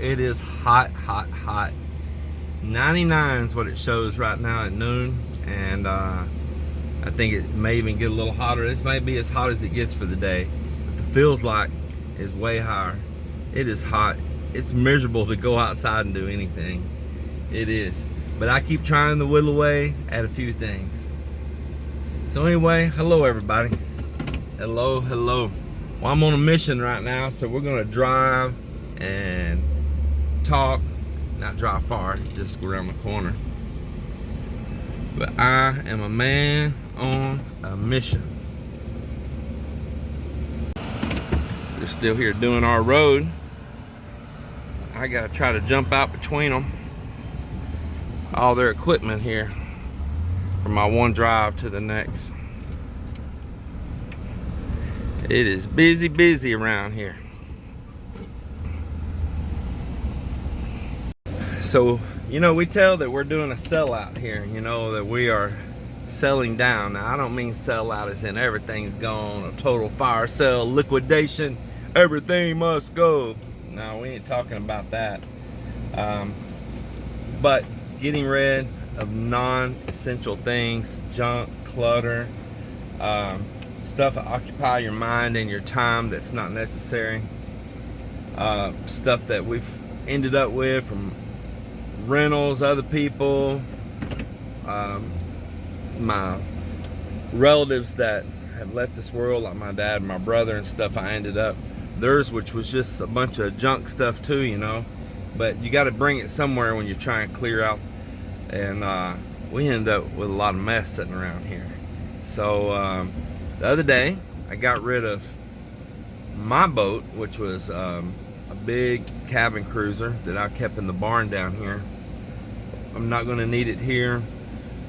It is hot, hot, hot. 99 is what it shows right now at noon, and I think it may even get a little hotter. This may be as hot as it gets for the day, but the feels like is way higher. It is hot. It's miserable to go outside and do anything. It is. But I keep trying to whittle away at a few things. So anyway, hello everybody. Hello, hello. Well, I'm on a mission right now, so we're gonna drive and talk. Not drive far, just go around the corner. But I am a man on a mission. They're still here doing our road. I gotta try to jump out between them. All their equipment here from my one drive to the next. It is busy, busy around here. So, you know, we tell that we're doing a sellout here, you know, that we are selling down. Now, I don't mean sellout as in everything's gone, a total fire sale, liquidation, everything must go. No, we ain't talking about that. But getting rid of non-essential things, junk, clutter, stuff that occupy your mind and your time that's not necessary. Stuff that we've ended up with from rentals, other people, my relatives that have left this world, like my dad and my brother and stuff. I ended up theirs, which was just a bunch of junk stuff too, you know. But you got to bring it somewhere when you're trying to clear out, and we ended up with a lot of mess sitting around here. So the other day I got rid of my boat, which was a big cabin cruiser that I kept in the barn down here. I'm not going to need it here.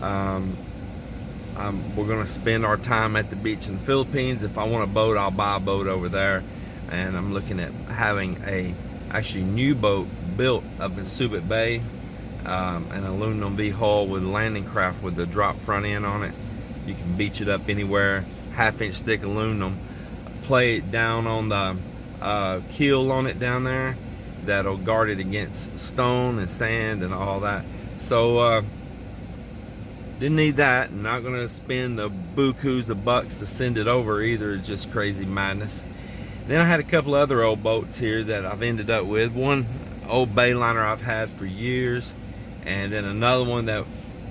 We're going to spend our time at the beach in the Philippines. If I want a boat, I'll buy a boat over there. And I'm looking at having a actually new boat built up in Subic Bay, an aluminum V hull with a landing craft with a drop front end on it. You can beach it up anywhere, 1/2-inch thick aluminum, play it down on the keel on it down there that'll guard it against stone and sand and all that. So didn't need that. Not gonna spend the bukus of bucks to send it over either. It's just crazy madness. Then I had a couple of other old boats here that I've ended up with. One old Bayliner I've had for years, and then another one that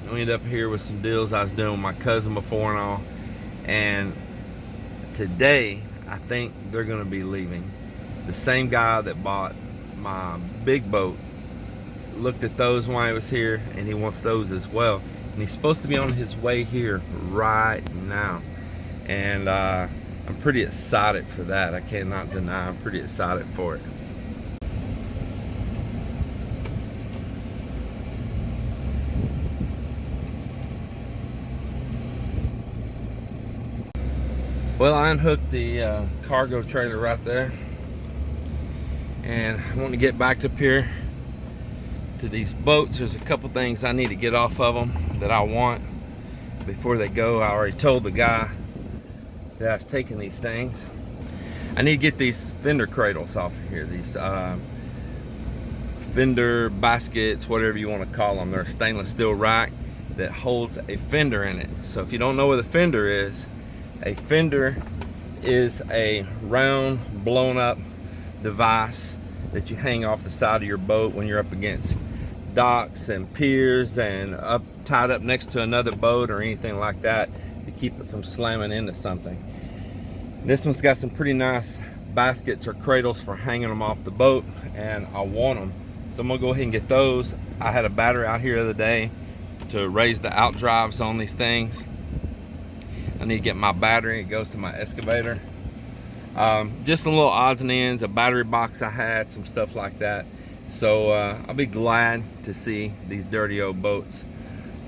I ended up here with some deals I was doing with my cousin before and all. And today I think they're gonna be leaving. The same guy that bought my big boat looked at those when I was here, and he wants those as well. And he's supposed to be on his way here right now. And I'm pretty excited for that. I cannot deny I'm pretty excited for it. Well, I unhooked the cargo trailer right there, and I want to get back up here to these boats. There's a couple things I need to get off of them that I want before they go. I already told the guy that I was taking these things. I need to get these fender cradles off of here, these fender baskets, whatever you want to call them. They're a stainless steel rack that holds a fender in it. So if you don't know what a fender is a round blown up device that you hang off the side of your boat when you're up against docks and piers and tied up next to another boat or anything like that, to keep it from slamming into something. This one's got some pretty nice baskets or cradles for hanging them off the boat, and I want them, so I'm gonna go ahead and get those. I had a battery out here the other day to raise the out drives on these things. I need to get my battery. It goes to my excavator. Just some little odds and ends, a battery box I had, some stuff like that. So I'll be glad to see these dirty old boats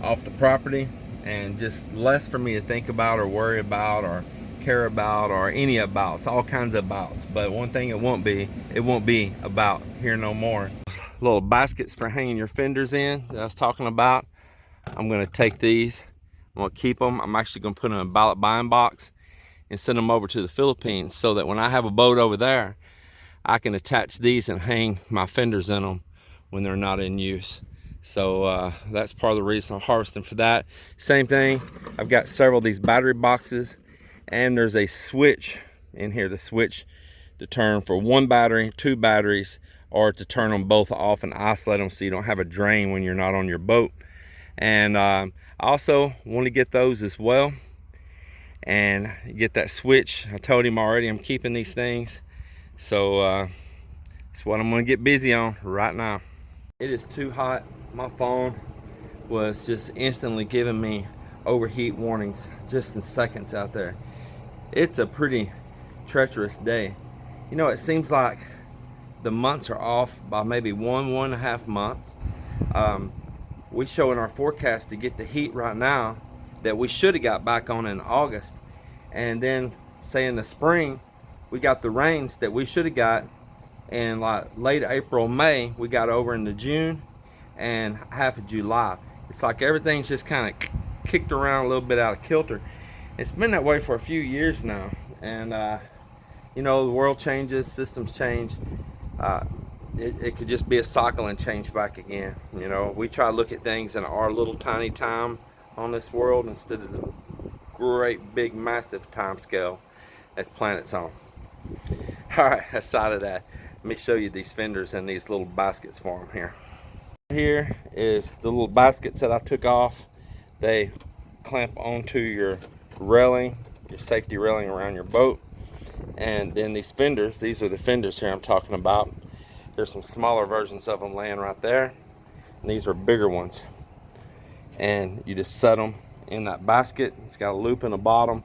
off the property, and just less for me to think about or worry about or care about or any abouts, all kinds of abouts. But one thing it won't be about here no more. Little baskets for hanging your fenders in that I was talking about. I'm gonna take these, I'm gonna keep them. I'm actually gonna put them in a ballot buying box and send them over to the Philippines, so that when I have a boat over there, I can attach these and hang my fenders in them when they're not in use. So that's part of the reason I'm harvesting for that. Same thing, I've got several of these battery boxes, and there's a switch in here, the switch to turn for one battery, two batteries, or to turn them both off and isolate them so you don't have a drain when you're not on your boat. And I also want to get those as well and get that switch. I told him already I'm keeping these things, so that's what I'm going to get busy on right now. It is too hot. My phone was just instantly giving me overheat warnings just in seconds out there. It's a pretty treacherous day. You know, it seems like the months are off by maybe 1.5 months. We show in our forecast to get the heat right now that we should have got back on in August, and then say in the spring we got the rains that we should have got in like late April, May. We got over into June and half of July. It's like everything's just kind of kicked around a little bit out of kilter. It's been that way for a few years now, and you know, the world changes, systems change. It could just be a cycle and change back again. You know, we try to look at things in our little tiny time on this world instead of the great big massive time scale that planet's on. All right, aside of that, let me show you these fenders and these little baskets for them here. Here is the little baskets that I took off. They clamp onto your railing, your safety railing around your boat. And then these fenders, these are the fenders here I'm talking about. There's some smaller versions of them laying right there, and these are bigger ones. And you just set them in that basket. It's got a loop in the bottom,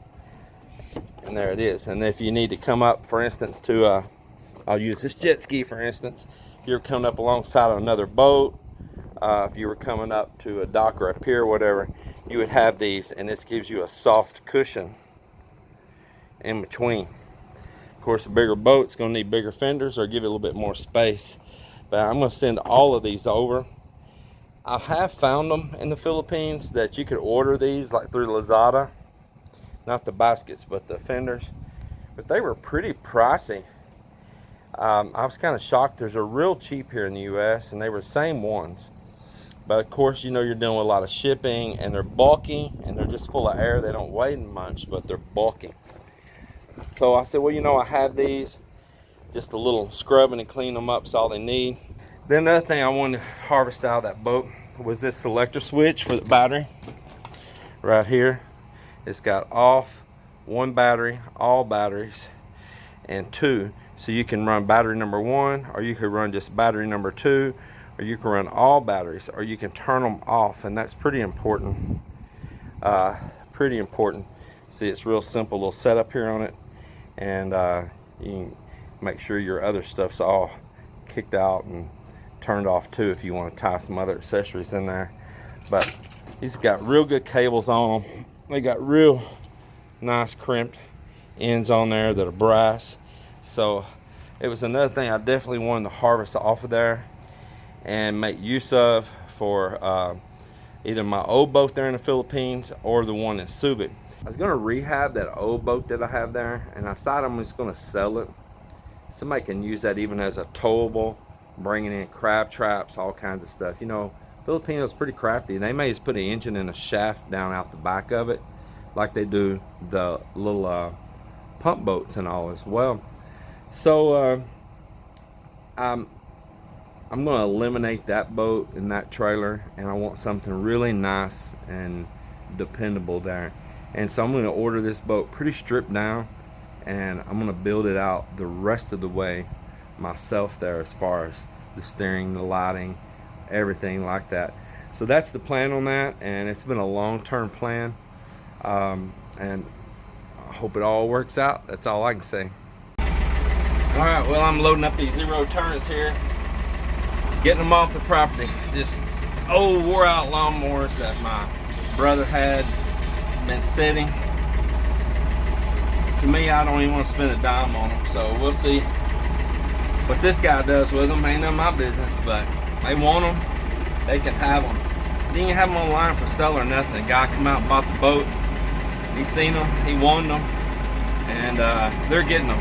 and there it is. And if you need to come up, for instance, to I'll use this jet ski for instance. If you're coming up alongside of another boat, if you were coming up to a dock or a pier or whatever, you would have these, and this gives you a soft cushion in between. Of course, a bigger boat's going to need bigger fenders or give it a little bit more space. But I'm going to send all of these over. I have found them in the Philippines that you could order these like through Lazada. Not the baskets, but the fenders. But they were pretty pricey. I was kind of shocked. There's a real cheap here in the US, and they were the same ones. But of course, you know, you're dealing with a lot of shipping, and they're bulky, and they're just full of air. They don't weigh much, but they're bulky. So I said, well, you know, I have these, just a little scrubbing and clean them up is all they need. Then another thing I wanted to harvest out of that boat was this selector switch for the battery right here. It's got off, one battery, all batteries, and two. So you can run battery number 1, or you could run just battery number 2, or you can run all batteries, or you can turn them off, and that's pretty important. Pretty important. See, it's real simple little setup here on it, and you can make sure your other stuff's all kicked out and turned off too if you want to tie some other accessories in there. But these got real good cables on them. They got real nice crimped ends on there that are brass. So it was another thing I definitely wanted to harvest off of there and make use of for either my old boat there in the Philippines or the one in Subic. I was going to rehab that old boat that I have there, and I decided I'm just going to sell it. Somebody can use that even as a towable, bringing in crab traps, all kinds of stuff. You know, Filipinos pretty crafty. They may just put an engine and a shaft down out the back of it, like they do the little pump boats and all as well. So I'm going to eliminate that boat and that trailer, and I want something really nice and dependable there. And so I'm going to order this boat pretty stripped down, and I'm going to build it out the rest of the way myself there, as far as the steering, the lighting, everything like that. So that's the plan on that, and it's been a long-term plan, and I hope it all works out. That's all I can say. All right, well, I'm loading up these 0 turns here, getting them off the property. Just old wore out lawnmowers that my brother had been sitting. To me, I don't even want to spend a dime on them, so we'll see what this guy does with them. Ain't none of my business, but they want them, they can have them. Didn't have them online for sale or nothing. A guy come out and bought the boat. He seen them, he wanted them, and they're getting them.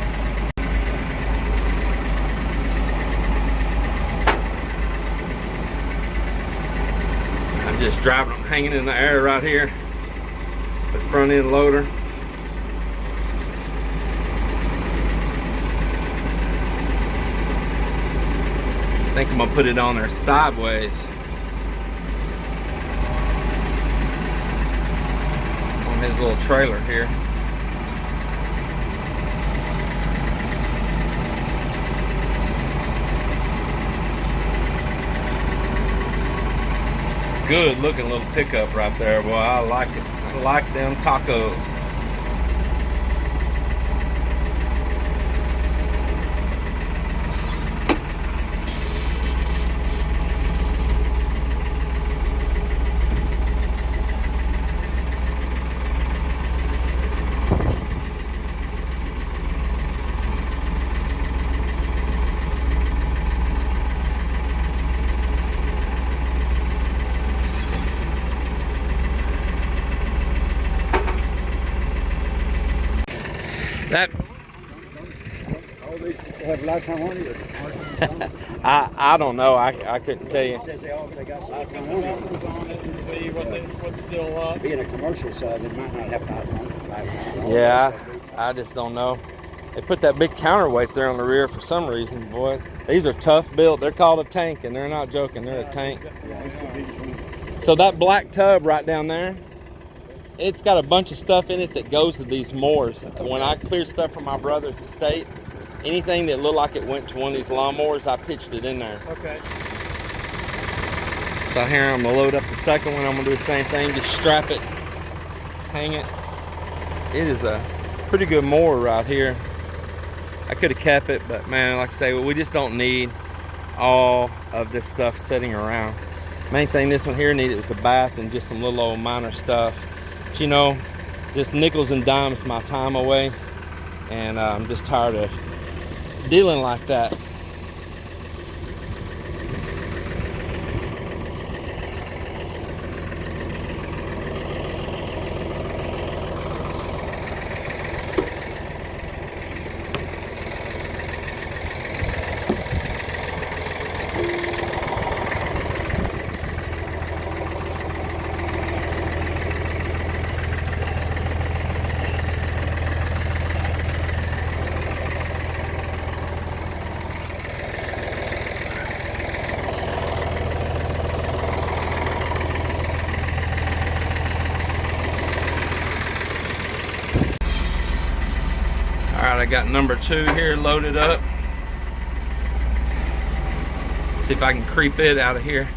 I'm just driving them hanging in the air right here. The front end loader. I think I'm gonna put it on there sideways on his little trailer here. Good looking little pickup right there, boy. I like it. I like them tacos. That All these have lifetime warranty. I don't know. I couldn't tell you. It says they got lifetime The warranty. numbers on it and see what's still up. Being a commercial side, it might not have lifetime warranty. Yeah, I just don't know. They put that big counterweight there on the rear for some reason, boy. These are tough built. They're called a tank, and they're not joking. They're a tank. Yeah, it's the biggest one. So that black tub right down there, it's got a bunch of stuff in it that goes to these mowers. When I clear stuff from my brother's estate, anything that looked like it went to one of these lawnmowers, I pitched it in there. Okay. So here I'm gonna load up the second one. I'm gonna do the same thing, just strap it, hang it. It is a pretty good mower right here. I could have kept it, but man, like I say, we just don't need all of this stuff sitting around. Main thing this one here needed was a bath and just some little old minor stuff. But, you know, just nickels and dimes my time away, and I'm just tired of dealing like that. All right, I got number 2 here loaded up. See if I can creep it out of here.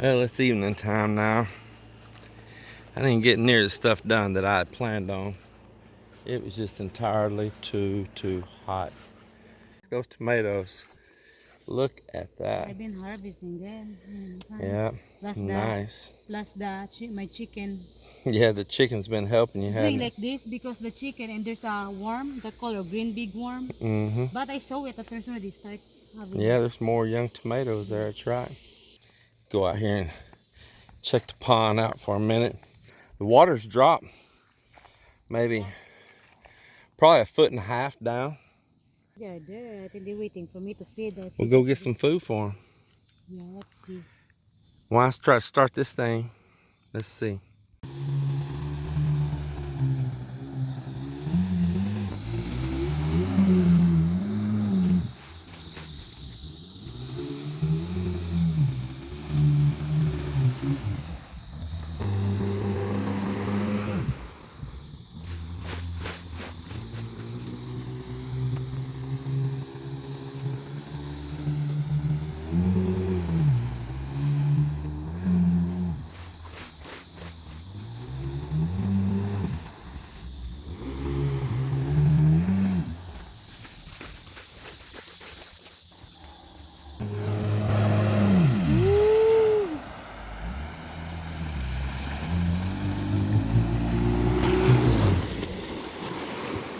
Well, it's evening time now. I didn't get near the stuff done that I had planned on. It was just entirely too hot. Those tomatoes. Look at that. I've been harvesting them. Yeah, Plus nice. my chicken. Yeah, the chicken's been helping you, Doing hasn't it? like this because the chicken and there's a worm, the color green big worm. Mm-hmm. But I saw it at first when they start having. Yeah, there's more young tomatoes there, that's right. Go out here and check the pond out for a minute. The water's dropped maybe probably a foot and a half down. They're there. I think they're waiting for me to feed. We'll go get some food for them. Yeah, let's see. Why don't I try to start this thing? Let's see.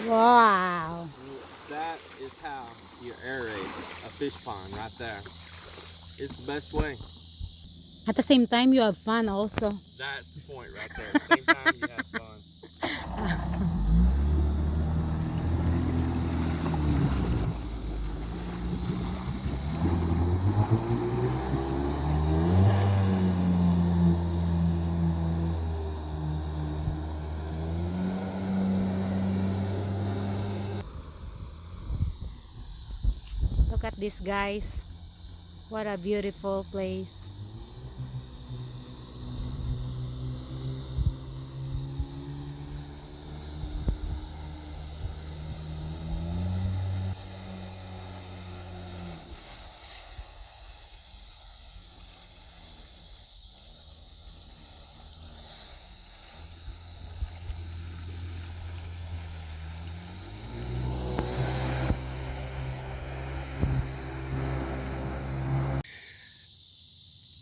Wow. That is how you aerate a fish pond right there. It's the best way. At the same time, you have fun also. That's the point right there. At the same time, you have fun. Look at this, guys. What a beautiful place.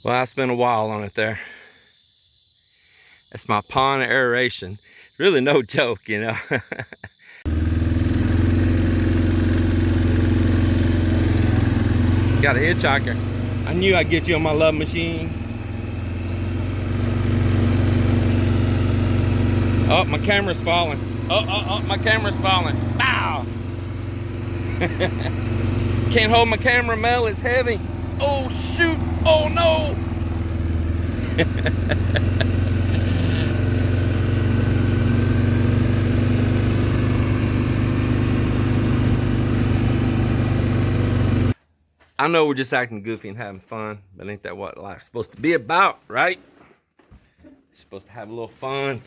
Well, I spent a while on it there. That's my pond aeration. Really no joke, you know. Got a hitchhiker. I knew I'd get you on my love machine. Oh, my camera's falling. Oh, my camera's falling. Bow! Can't hold my camera, Mel, it's heavy. Oh, shoot. Oh, no. I know we're just acting goofy and having fun, but ain't that what life's supposed to be about, right? You're supposed to have a little fun.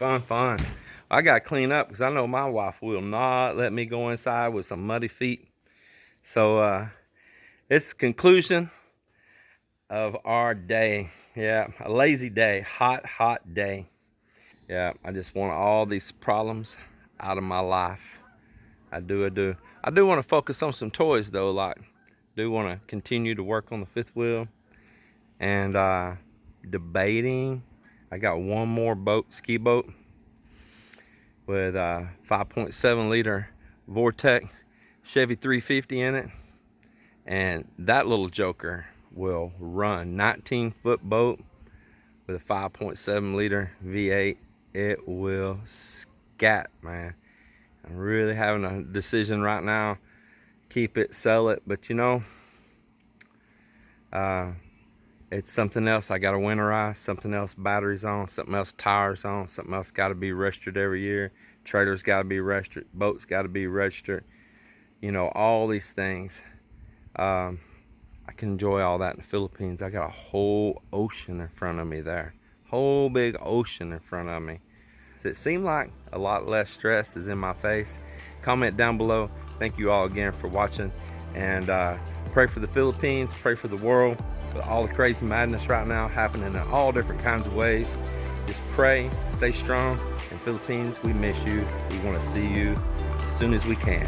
I gotta clean up because I know my wife will not let me go inside with some muddy feet. So it's the conclusion of our day. Yeah, a lazy day, hot day. Yeah, I just want all these problems out of my life. I do want to focus on some toys though. Like, do want to continue to work on the fifth wheel and debating. I got one more boat, ski boat, with a 5.7 liter Vortec Chevy 350 in it, and that little joker will run. 19-foot boat with a 5.7 liter V8. It will scat, man. I'm really having a decision right now. Keep it, sell it, but you know, it's something else I gotta winterize, something else batteries on, something else tires on, something else gotta be registered every year. Trailers gotta be registered, boats gotta be registered. You know, all these things. I can enjoy all that in the Philippines. I got a whole ocean in front of me there. Whole big ocean in front of me. Does it seem like a lot less stress is in my face? Comment down below. Thank you all again for watching. And pray for the Philippines, pray for the world. with all the crazy madness right now happening in all different kinds of ways. Just pray, stay strong. And Philippines, we miss you. We want to see you as soon as we can.